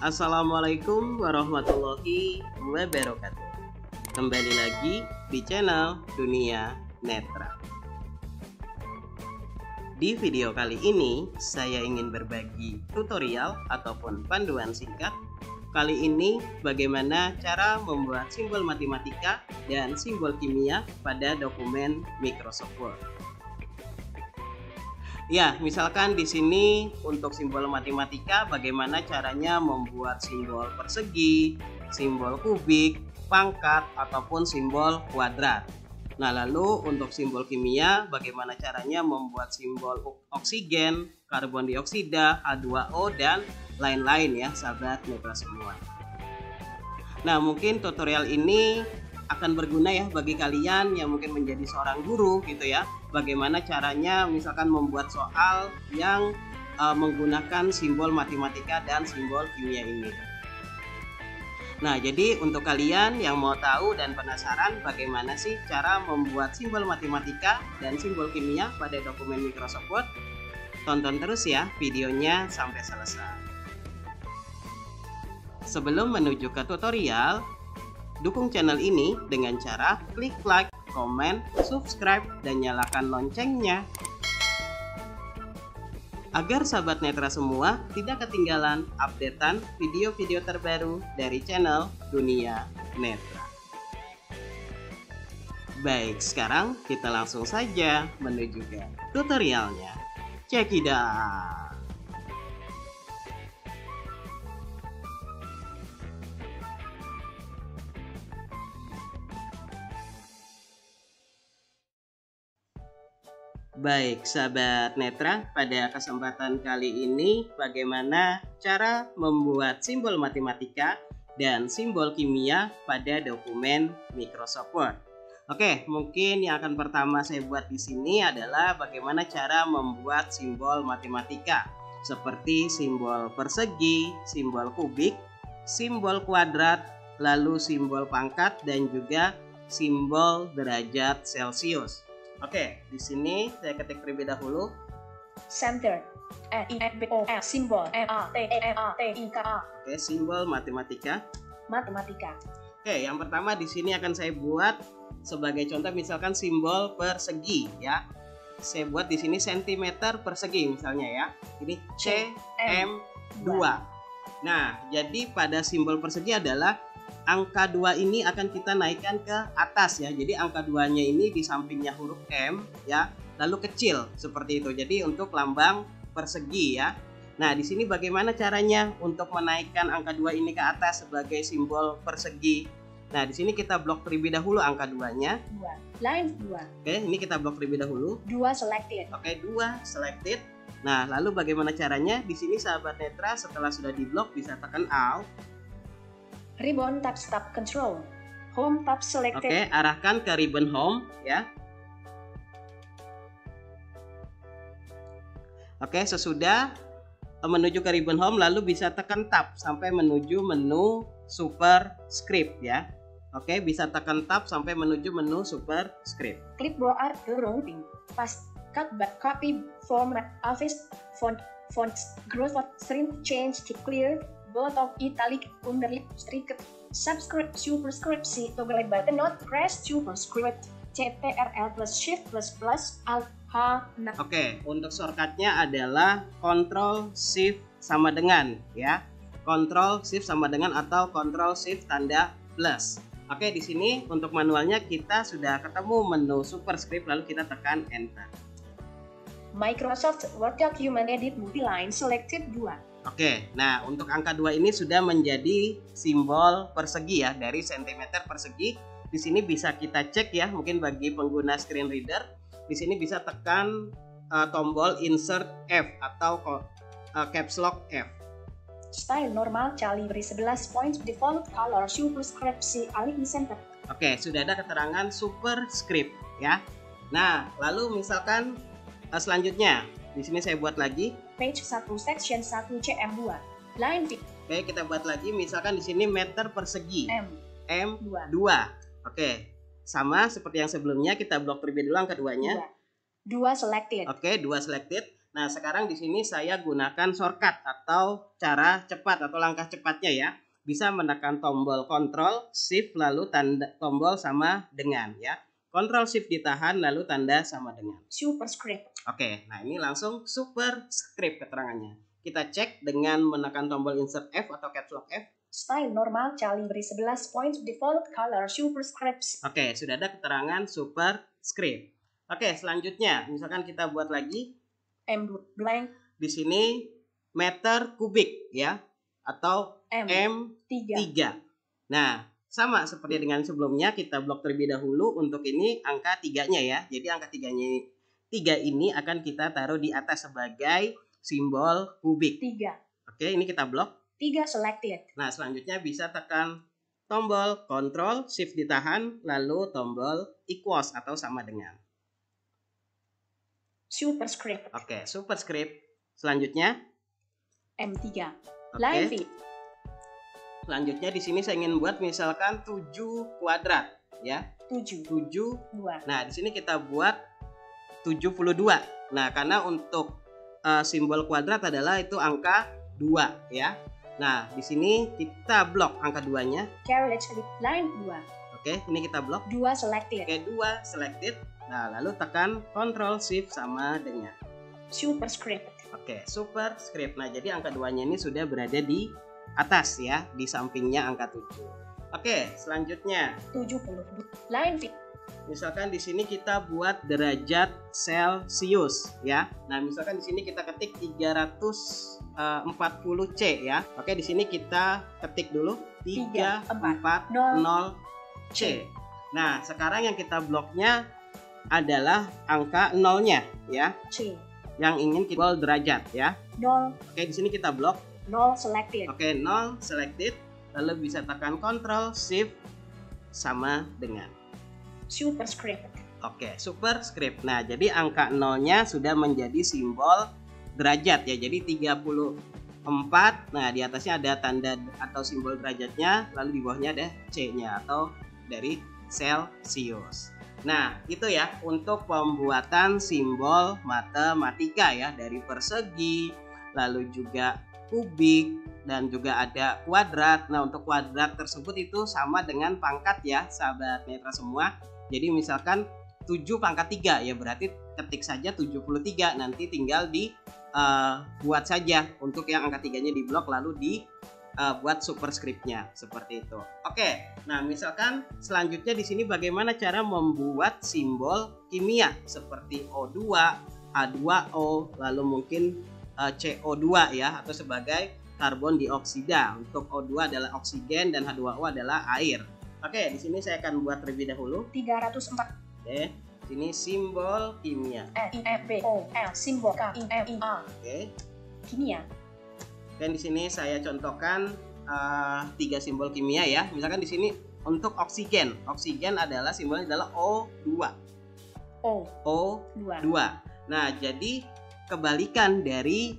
Assalamualaikum warahmatullahi wabarakatuh. Kembali lagi di channel Dunia Netra. Di video kali ini saya ingin berbagi tutorial ataupun panduan singkat. Kali ini bagaimana cara membuat simbol matematika dan simbol kimia pada dokumen Microsoft Word. Ya, misalkan di sini untuk simbol matematika bagaimana caranya membuat simbol persegi, simbol kubik, pangkat ataupun simbol kuadrat. Nah, lalu untuk simbol kimia bagaimana caranya membuat simbol oksigen, karbon dioksida, H2O dan lain-lain ya, sahabat netra semua. Nah, mungkin tutorial ini akan berguna ya bagi kalian yang mungkin menjadi seorang guru gitu ya. Bagaimana caranya misalkan membuat soal yang menggunakan simbol matematika dan simbol kimia ini. Nah, jadi untuk kalian yang mau tahu dan penasaran bagaimana sih cara membuat simbol matematika dan simbol kimia pada dokumen Microsoft Word, tonton terus ya videonya sampai selesai. Sebelum menuju ke tutorial, dukung channel ini dengan cara klik like, komen, subscribe, dan nyalakan loncengnya agar sahabat netra semua tidak ketinggalan updatean video-video terbaru dari channel Dunia Netra. Baik, sekarang kita langsung saja menuju ke tutorialnya. Check it out. Baik, sahabat netra, pada kesempatan kali ini bagaimana cara membuat simbol matematika dan simbol kimia pada dokumen Microsoft Word. Oke, mungkin yang akan pertama saya buat di sini adalah bagaimana cara membuat simbol matematika seperti simbol persegi, simbol kubik, simbol kuadrat, lalu simbol pangkat dan juga simbol derajat Celcius. Oke, di sini saya ketik terlebih dahulu center simbol matematika. Oke, simbol matematika. Oke, yang pertama di sini akan saya buat sebagai contoh misalkan simbol persegi ya. Saya buat di sini sentimeter persegi misalnya ya. Ini cm2. Nah, jadi pada simbol persegi adalah angka 2 ini akan kita naikkan ke atas ya. Jadi angka 2-nya ini di sampingnya huruf M ya, lalu kecil seperti itu. Jadi untuk lambang persegi ya. Nah, di sini bagaimana caranya untuk menaikkan angka 2 ini ke atas sebagai simbol persegi? Nah, di sini kita blok terlebih dahulu angka 2-nya. 2. Line 2. Oke, ini kita blok terlebih dahulu. 2 selected. Oke, 2 selected. Nah, lalu bagaimana caranya? Di sini sahabat netra setelah sudah diblok bisa tekan Alt. Ribbon tab stop control. Home tab selected. Oke, arahkan ke ribbon home ya. Oke, sesudah menuju ke ribbon home lalu bisa tekan tab sampai menuju menu superscript ya. Oke, bisa tekan tab sampai menuju menu superscript. Clipboard routing. Paste cut back copy format office font growth string change to clear. Both of italic, underline, strict, subscript, superscript, toggle button not press superscript, CTRL plus shift plus alt H. Oke, untuk shortcutnya adalah Ctrl Shift sama dengan ya, Ctrl Shift sama dengan atau Ctrl Shift tanda plus. Oke, di sini untuk manualnya kita sudah ketemu menu superscript lalu kita tekan enter. Microsoft Word document edit multiline selected 2. Oke, nah untuk angka 2 ini sudah menjadi simbol persegi ya, dari sentimeter persegi. Di sini bisa kita cek ya, mungkin bagi pengguna screen reader, di sini bisa tekan tombol insert F atau caps lock F. Style normal calibre 11 points default color superscript align center. Oke, sudah ada keterangan superscript ya. Nah, lalu misalkan selanjutnya di sini saya buat lagi page 1 section 1 cm2 line fit. Oke, kita buat lagi misalkan di sini meter persegi M2. Oke, sama seperti yang sebelumnya kita blok terlebih dulu angka 2-nya. 2 selected. Oke, 2 selected. Nah, sekarang di sini saya gunakan shortcut atau cara cepat atau langkah cepatnya ya. Bisa menekan tombol Ctrl Shift lalu tanda tombol sama dengan ya. Ctrl Shift ditahan lalu tanda sama dengan. Superscript. Oke, nah ini langsung superscript keterangannya. Kita cek dengan menekan tombol Insert F atau Caps Lock F. Style normal Charlie beri 11 points default color superscripts. Oke, sudah ada keterangan superscript. Oke, selanjutnya misalkan kita buat lagi M blank. Di sini meter kubik ya atau M3. Nah, sama seperti dengan sebelumnya kita blok terlebih dahulu untuk ini angka 3-nya ya. Jadi angka 3-nya 3 ini akan kita taruh di atas sebagai simbol kubik. 3. Oke, ini kita blok. 3 selected. Nah, selanjutnya bisa tekan tombol Ctrl Shift ditahan lalu tombol equals atau sama dengan. Superscript. Oke, superscript. Selanjutnya M3. Oke. Line fit. Selanjutnya di sini saya ingin buat misalkan 7 kuadrat ya. 7. 2. Nah, di sini kita buat 72. Nah, karena untuk simbol kuadrat adalah itu angka 2 ya. Nah, di sini kita blok angka 2-nya. Carriage with line 2. Oke, ini kita blok. 2 selected. Oke, 2 selected. Nah, lalu tekan Ctrl Shift sama dengan Superscript. Oke, superscript. Nah, jadi angka 2-nya ini sudah berada di atas ya, di sampingnya angka 7. Oke, selanjutnya 70. Line fit. misalkan di sini kita buat derajat Celcius ya. Nah, misalkan di sini kita ketik 340 C ya. Oke, di sini kita ketik dulu 340 C. Nah, sekarang yang kita bloknya adalah angka 0-nya ya. C. Yang ingin kita derajat ya. 0. Oke, di sini kita blok. 0 selected. Oke, 0 selected. Lalu bisa tekan Ctrl Shift sama dengan. Superscript. Oke, superscript. Nah, jadi angka 0-nya sudah menjadi simbol derajat ya. Jadi 34. Nah, di atasnya ada tanda atau simbol derajatnya, lalu di bawahnya ada C-nya atau dari Celcius. Nah, itu ya untuk pembuatan simbol matematika ya, dari persegi, lalu juga kubik, dan juga ada kuadrat. Nah, untuk kuadrat tersebut itu sama dengan pangkat ya, sahabat netra semua. Jadi misalkan 7 pangkat 3 ya, berarti ketik saja 73, nanti tinggal buat saja untuk yang angka 3-nya di blok lalu buat superscriptnya seperti itu. Oke, nah misalkan selanjutnya di sini bagaimana cara membuat simbol kimia seperti O2, H2O, lalu mungkin CO2 ya, atau sebagai karbon dioksida. Untuk O2 adalah oksigen dan H2O adalah air. Oke, di sini saya akan buat terlebih dahulu. 304. Oke, ini simbol kimia. FIFBOL simbol KIMIA. Oke. Kimia. Dan di sini saya contohkan 3 simbol kimia ya. Misalkan di sini untuk oksigen. Oksigen adalah simbolnya adalah O2. O2. Nah, jadi kebalikan dari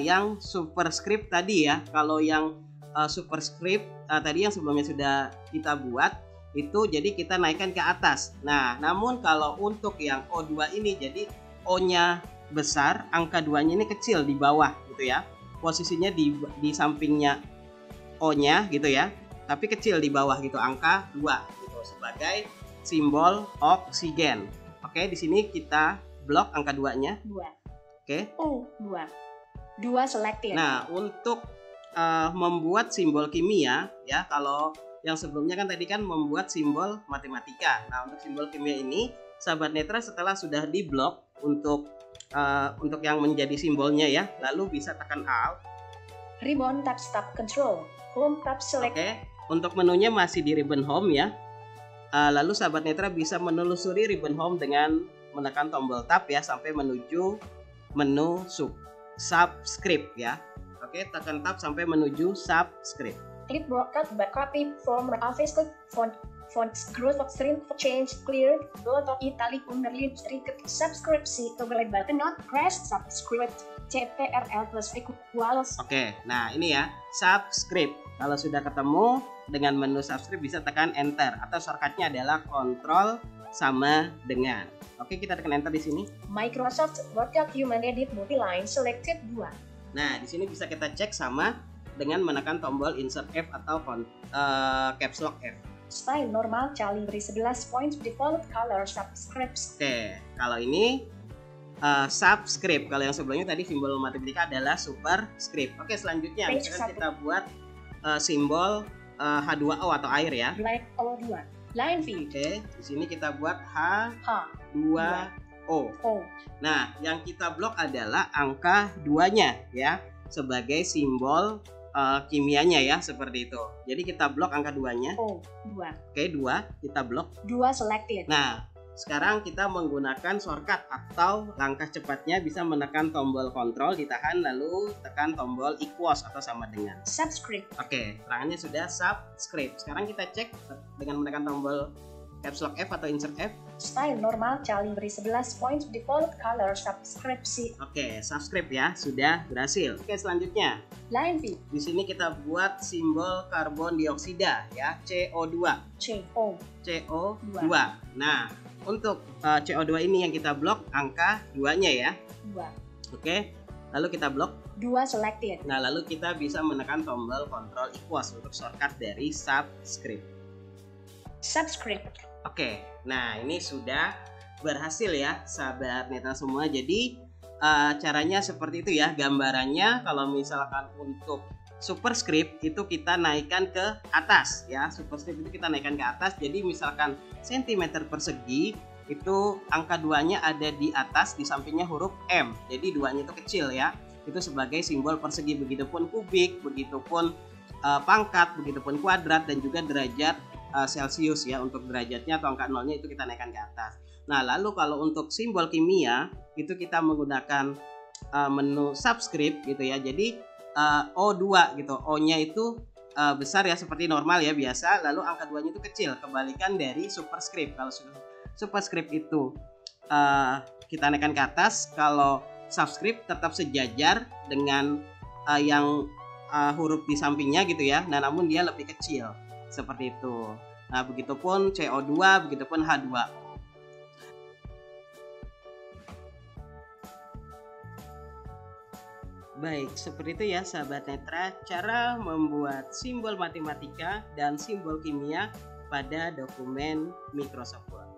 yang superscript tadi ya. Kalau yang superscript tadi yang sebelumnya sudah kita buat itu, jadi kita naikkan ke atas. Nah, namun kalau untuk yang O2 ini, jadi O-nya besar, angka 2-nya ini kecil di bawah gitu ya. Posisinya di sampingnya O-nya gitu ya, tapi kecil di bawah gitu, angka 2 gitu sebagai simbol oksigen. Oke, di sini kita blok angka 2-nya. 2. Oke. O2. 2 selected. Nah, untuk membuat simbol kimia ya, kalau yang sebelumnya kan tadi kan membuat simbol matematika. Nah, untuk simbol kimia ini sahabat netra setelah sudah diblok untuk yang menjadi simbolnya ya, lalu bisa tekan Alt. Ribbon tab stop control. Home tab select. Oke, untuk menunya masih di ribbon home ya. Lalu sahabat netra bisa menelusuri ribbon home dengan menekan tombol tab ya sampai menuju menu subscript ya. Oke, tekan tab sampai menuju subscript. Clipboard cut back copy from office click font growth of string change clear bold of italic underline strict subscripsi toggle button not press subscript CTRL plus equals. Oke, nah ini ya subscript. Kalau sudah ketemu dengan menu subscript bisa tekan enter atau shortcutnya adalah Ctrl sama dengan. Oke, kita tekan enter di sini. Microsoft Word document edit multiline selected 2. Nah, di sini bisa kita cek sama dengan menekan tombol insert F atau caps lock F. Style normal Calibri 11 points default color subscripts. Oke, kalau ini subscript. Kalau yang sebelumnya tadi simbol matematika adalah superscript. Oke, selanjutnya misalkan kita buat simbol H2O atau air ya. Black O2. Line V. Oke, di sini kita buat H2O. Nah, yang kita blok adalah angka 2-nya ya, sebagai simbol kimianya ya, seperti itu. Jadi kita blok angka 2-nya. O2. Oke, 2 kita blok. 2 selected. Nah, sekarang kita menggunakan shortcut atau langkah cepatnya bisa menekan tombol kontrol, ditahan lalu tekan tombol equals atau sama dengan. Subscript. Oke, terangannya sudah subscript. Sekarang kita cek dengan menekan tombol caps lock F atau insert F. Style normal Calibri 11 points default color subscripsi. Oke, subscript ya, sudah berhasil. Oke, selanjutnya. Line V. Di sini kita buat simbol karbon dioksida ya, CO2. CO2. Nah, untuk CO2 ini yang kita blok angka 2-nya ya. 2. Oke, lalu kita blok. 2 selected. Nah, lalu kita bisa menekan tombol control equals untuk shortcut dari subscript. Subscript. Oke, nah ini sudah berhasil ya sahabat netra semua. Jadi caranya seperti itu ya, gambarannya. Kalau misalkan untuk superscript itu kita naikkan ke atas ya, superscript itu kita naikkan ke atas. Jadi misalkan cm persegi itu angka 2-nya ada di atas, di sampingnya huruf M, jadi 2-nya itu kecil ya, itu sebagai simbol persegi. Begitupun kubik, begitupun pangkat, begitupun kuadrat, dan juga derajat Celcius ya. Untuk derajatnya atau angka 0-nya itu kita naikkan ke atas. Nah, lalu kalau untuk simbol kimia itu kita menggunakan menu subscript gitu ya. Jadi O2 gitu, O-nya itu besar ya seperti normal ya biasa, lalu angka 2-nya itu kecil, kebalikan dari superscript. Kalau superscript itu kita naikkan ke atas, kalau subscript tetap sejajar dengan yang huruf di sampingnya gitu ya. Nah, namun dia lebih kecil. Seperti itu. Nah, begitupun CO2, begitupun H2O. Baik, seperti itu ya sahabat netra, cara membuat simbol matematika dan simbol kimia pada dokumen Microsoft Word.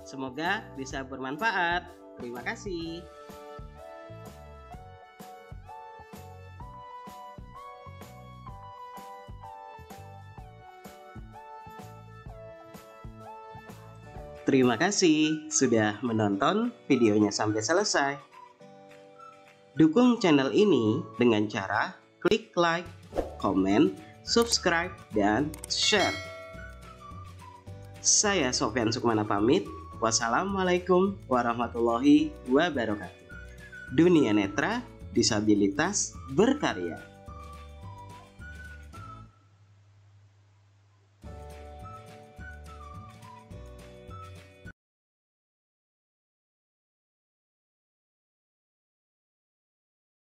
Semoga bisa bermanfaat. Terima kasih. Terima kasih sudah menonton videonya sampai selesai. Dukung channel ini dengan cara klik like, komen, subscribe, dan share. Saya Sofyan Sukmana pamit. Wassalamualaikum warahmatullahi wabarakatuh. Dunia Netra Disabilitas Berkarya.